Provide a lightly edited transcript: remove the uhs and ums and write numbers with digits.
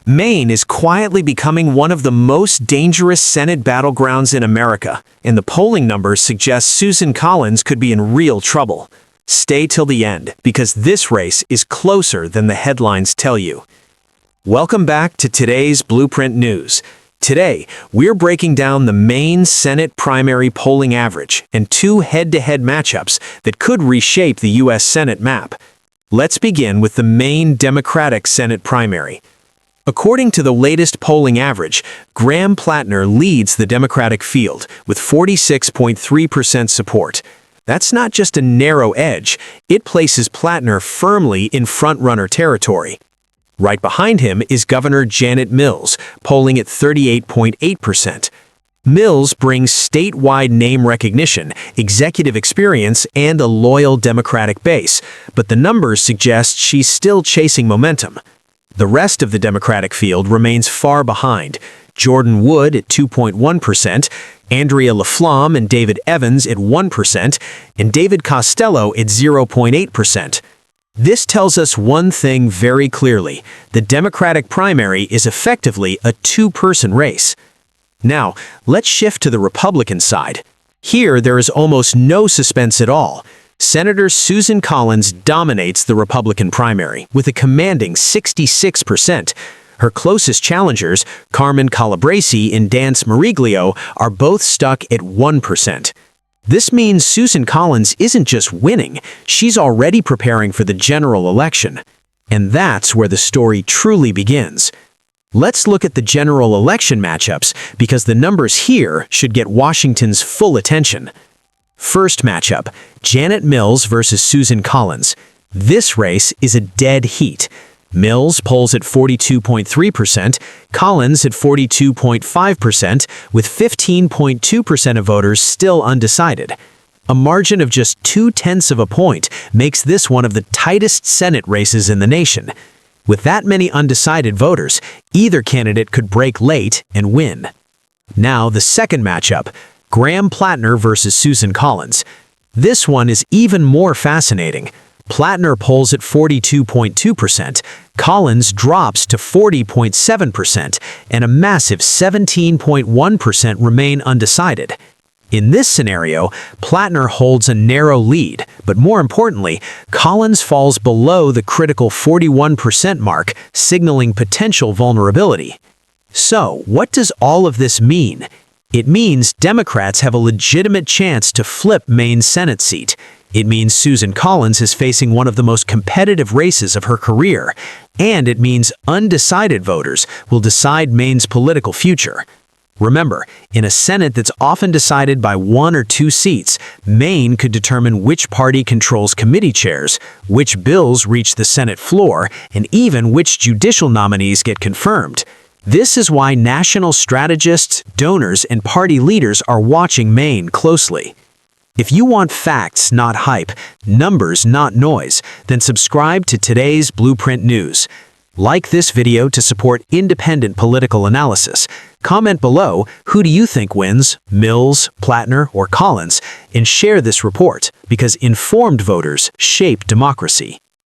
Maine is quietly becoming one of the most dangerous Senate battlegrounds in America, and the polling numbers suggest Susan Collins could be in real trouble. Stay till the end, because this race is closer than the headlines tell you. Welcome back to today's Blueprint News. Today, we're breaking down the Maine Senate primary polling average and two head-to-head matchups that could reshape the U.S. Senate map. Let's begin with the Maine Democratic Senate primary. According to the latest polling average, Platner leads the Democratic field with 46.3% support. That's not just a narrow edge, it places Platner firmly in front-runner territory. Right behind him is Governor Janet Mills, polling at 38.8%. Mills brings statewide name recognition, executive experience, and a loyal Democratic base, but the numbers suggest she's still chasing momentum. The rest of the Democratic field remains far behind. Jordan Wood at 2.1%, Andrea LaFlamme and David Evans at 1%, and David Costello at 0.8%. This tells us one thing very clearly. The Democratic primary is effectively a two-person race. Now, let's shift to the Republican side. Here, there is almost no suspense at all. Senator Susan Collins dominates the Republican primary with a commanding 66%. Her closest challengers, Carmen Calabresi and Dance Mariglio, are both stuck at 1%. This means Susan Collins isn't just winning, she's already preparing for the general election. And that's where the story truly begins. Let's look at the general election matchups, because the numbers here should get Washington's full attention. First matchup, Janet Mills versus Susan Collins. This race is a dead heat. Mills polls at 42.3%, Collins at 42.5%, with 15.2% of voters still undecided. A margin of just 0.2 of a point makes this one of the tightest Senate races in the nation. With that many undecided voters, either candidate could break late and win. Now the second matchup, Platner versus Susan Collins. This one is even more fascinating. Platner polls at 42.2%, Collins drops to 40.7%, and a massive 17.1% remain undecided. In this scenario, Platner holds a narrow lead, but more importantly, Collins falls below the critical 41% mark, signaling potential vulnerability. So, what does all of this mean? It means Democrats have a legitimate chance to flip Maine's Senate seat. It means Susan Collins is facing one of the most competitive races of her career. And it means undecided voters will decide Maine's political future. Remember, in a Senate that's often decided by 1 or 2 seats, Maine could determine which party controls committee chairs, which bills reach the Senate floor, and even which judicial nominees get confirmed. This is why national strategists, donors, and party leaders are watching Maine closely. If you want facts, not hype, numbers, not noise, then subscribe to today's Blueprint News. Like this video to support independent political analysis. Comment below, who do you think wins, Mills, Platner, or Collins, and share this report, because informed voters shape democracy.